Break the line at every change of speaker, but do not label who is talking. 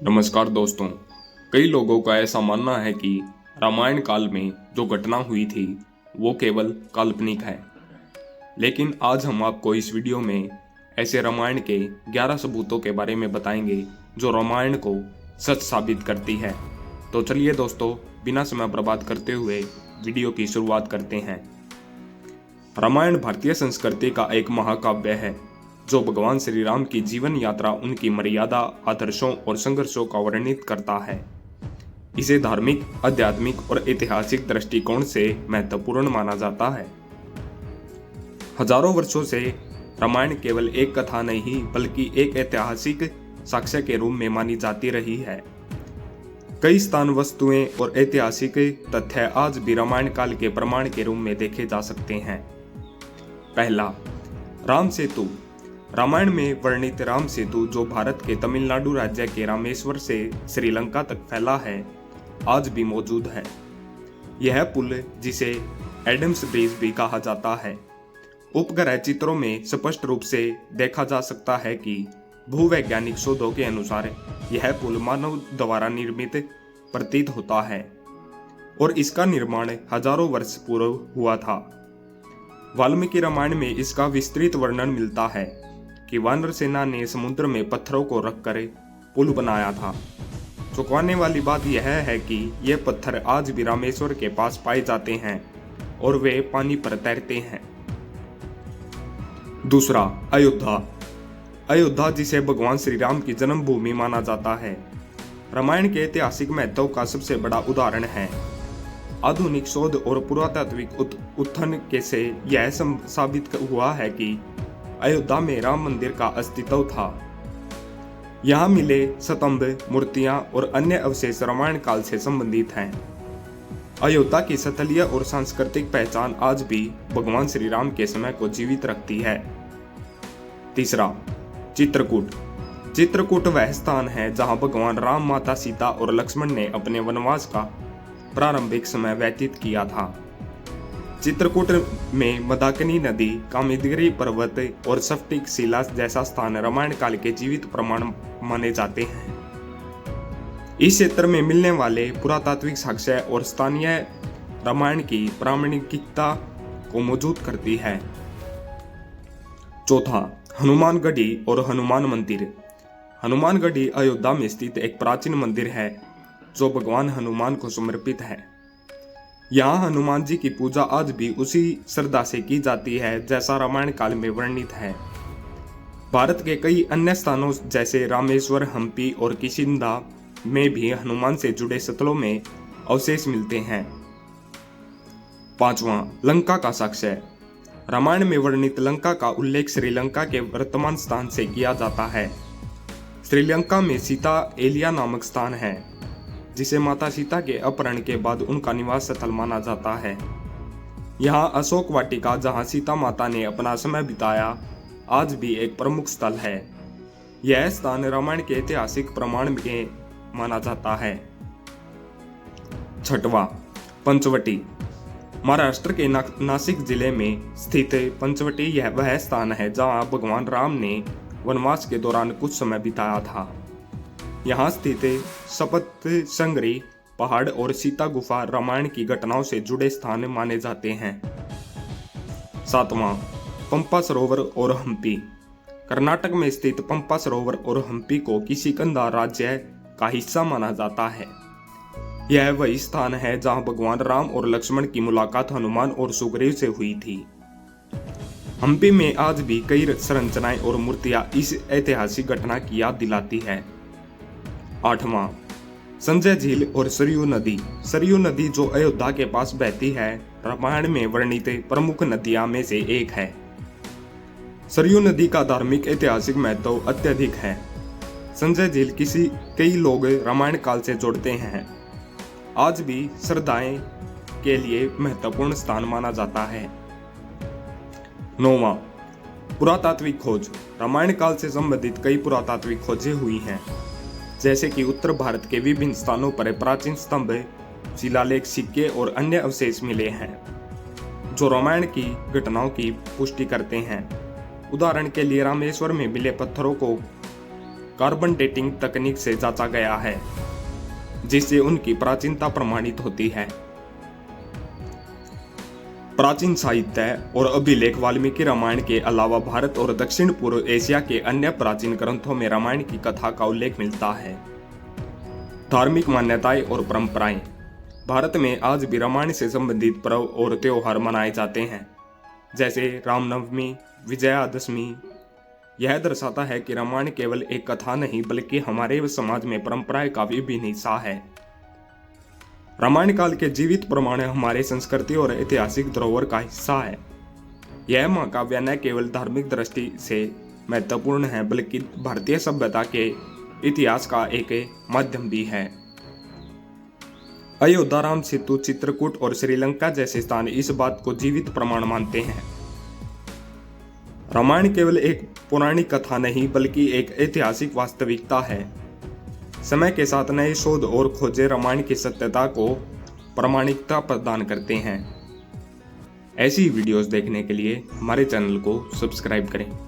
नमस्कार दोस्तों। कई लोगों का ऐसा मानना है कि रामायण काल में जो घटना हुई थी वो केवल काल्पनिक है। लेकिन आज हम आपको इस वीडियो में ऐसे रामायण के 11 सबूतों के बारे में बताएंगे जो रामायण को सच साबित करती है। तो चलिए दोस्तों, बिना समय बर्बाद करते हुए वीडियो की शुरुआत करते हैं। रामायण भारतीय संस्कृति का एक महाकाव्य है जो भगवान श्री राम की जीवन यात्रा, उनकी मर्यादा, आदर्शों और संघर्षों का वर्णित करता है। इसे धार्मिक, आध्यात्मिक और ऐतिहासिक दृष्टिकोण से महत्वपूर्ण माना जाता है। हजारों वर्षों से रामायण केवल एक कथा नहीं बल्कि एक ऐतिहासिक साक्ष्य के रूप में मानी जाती रही है। कई स्थान, वस्तुएं और ऐतिहासिक तथ्य आज भी रामायण काल के प्रमाण के रूप में देखे जा सकते हैं। पहला, राम सेतु। रामायण में वर्णित राम सेतु, जो भारत के तमिलनाडु राज्य के रामेश्वर से श्रीलंका तक फैला है, आज भी मौजूद है। यह पुल, जिसे एडम्स ब्रिज भी कहा जाता है, उपग्रह चित्रों में स्पष्ट रूप से देखा जा सकता है कि भूवैज्ञानिक शोधों के अनुसार यह पुल मानव द्वारा निर्मित प्रतीत होता है और इसका निर्माण हजारों वर्ष पूर्व हुआ था। वाल्मीकि रामायण में इसका विस्तृत वर्णन मिलता है कि वानर सेना ने समुद्र में पत्थरों को रखकर पुल बनाया था। चौंकाने वाली बात यह है कि ये पत्थर आज भी रामेश्वर के पास पाए जाते हैं और वे पानी पर तैरते हैं। दूसरा, अयोध्या। अयोध्या, जिसे भगवान श्री राम की जन्मभूमि माना जाता है, रामायण के ऐतिहासिक महत्व का सबसे बड़ा उदाहरण है। आधुनिक शोध और पुरातात्विक उत्खनन के से यह साबित हुआ है कि अयोध्या में राम मंदिर का अस्तित्व था। यहाँ मिले स्तंभ, मूर्तियां और अन्य अवशेष रामायण काल से संबंधित हैं। अयोध्या की स्थलीय और सांस्कृतिक पहचान आज भी भगवान श्री राम के समय को जीवित रखती है। तीसरा, चित्रकूट। चित्रकूट वह स्थान है जहाँ भगवान राम, माता सीता और लक्ष्मण ने अपने वनवास का प्रारंभिक समय व्यतीत किया था। चित्रकूट में मंदाकिनी नदी, कामदगिरि पर्वत और स्फटिक शिला जैसा स्थान रामायण काल के जीवित प्रमाण माने जाते हैं। इस क्षेत्र में मिलने वाले पुरातात्विक साक्ष्य और स्थानीय रामायण की प्रामाणिकता को मौजूद करती है। चौथा, हनुमानगढ़ी और हनुमान मंदिर। हनुमानगढ़ी अयोध्या में स्थित एक प्राचीन मंदिर है जो भगवान हनुमान को समर्पित है। यहाँ हनुमान जी की पूजा आज भी उसी श्रद्धा से की जाती है जैसा रामायण काल में वर्णित है। भारत के कई अन्य स्थानों जैसे रामेश्वर, हम्पी और किष्किंधा में भी हनुमान से जुड़े स्थलों में अवशेष मिलते हैं। पांचवां, लंका का साक्ष्य। रामायण में वर्णित लंका का उल्लेख श्रीलंका के वर्तमान स्थान से किया जाता है। श्रीलंका में सीता एलिया नामक स्थान है जिसे माता सीता के अपहरण के बाद उनका निवास स्थल माना जाता है। यहाँ अशोक वाटिका, जहाँ सीता माता ने अपना समय बिताया, आज भी एक प्रमुख स्थल है। यह स्थान रामायण के ऐतिहासिक प्रमाण में माना जाता है। छठवां, पंचवटी। महाराष्ट्र के नासिक जिले में स्थित पंचवटी यह वह स्थान है जहाँ भगवान राम ने वनवास के दौरान कुछ समय बिताया था। यहाँ स्थित सप्तशृंगी पहाड़ और सीता गुफा रामायण की घटनाओं से जुड़े स्थान माने जाते हैं। सातवां, पंपा सरोवर और हम्पी। कर्नाटक में स्थित पंपा सरोवर और हम्पी को किष्किंधा राज्य का हिस्सा माना जाता है। यह वही स्थान है जहाँ भगवान राम और लक्ष्मण की मुलाकात हनुमान और सुग्रीव से हुई थी। हम्पी में आज भी कई संरचनाएं और मूर्तियां इस ऐतिहासिक घटना की याद दिलाती है। आठवां, संजय झील और सरयू नदी। सरयू नदी, जो अयोध्या के पास बहती है, रामायण में वर्णित प्रमुख नदियां में से एक है। सरयू नदी का धार्मिक ऐतिहासिक महत्व अत्यधिक है। संजय झील कई लोग रामायण काल से जोड़ते हैं। आज भी श्रद्धाएं के लिए महत्वपूर्ण स्थान माना जाता है। नौवां, पुरातात्विक खोज। रामायण काल से संबंधित कई पुरातात्विक खोजें हुई हैं, जैसे कि उत्तर भारत के विभिन्न स्थानों पर प्राचीन स्तंभ, शिलालेख, सिक्के और अन्य अवशेष मिले हैं जो रामायण की घटनाओं की पुष्टि करते हैं। उदाहरण के लिए रामेश्वर में मिले पत्थरों को कार्बन डेटिंग तकनीक से जांचा गया है, जिससे उनकी प्राचीनता प्रमाणित होती है। प्राचीन साहित्य और अभिलेख वाल्मीकि रामायण के अलावा भारत और दक्षिण पूर्व एशिया के अन्य प्राचीन ग्रंथों में रामायण की कथा का उल्लेख मिलता है। धार्मिक मान्यताएं और परंपराएं। भारत में आज भी रामायण से संबंधित पर्व और त्योहार मनाए जाते हैं, जैसे रामनवमी, विजयादशमी। यह दर्शाता है कि रामायण केवल एक कथा नहीं बल्कि हमारे समाज में परंपराएं का विभिन्न हिस्सा है। रामायण काल के जीवित प्रमाण हमारे संस्कृति और ऐतिहासिक धरोहर का हिस्सा है। यह महाकाव्य न केवल धार्मिक दृष्टि से महत्वपूर्ण है बल्कि भारतीय सभ्यता के इतिहास का एक माध्यम भी है। अयोध्या, राम सेतु, चित्रकूट और श्रीलंका जैसे स्थान इस बात को जीवित प्रमाण मानते हैं। रामायण केवल एक पौराणिक कथा नहीं बल्कि एक ऐतिहासिक वास्तविकता है। समय के साथ नए शोध और खोजें रामायण की सत्यता को प्रामाणिकता प्रदान करते हैं। ऐसी वीडियोस देखने के लिए हमारे चैनल को सब्सक्राइब करें।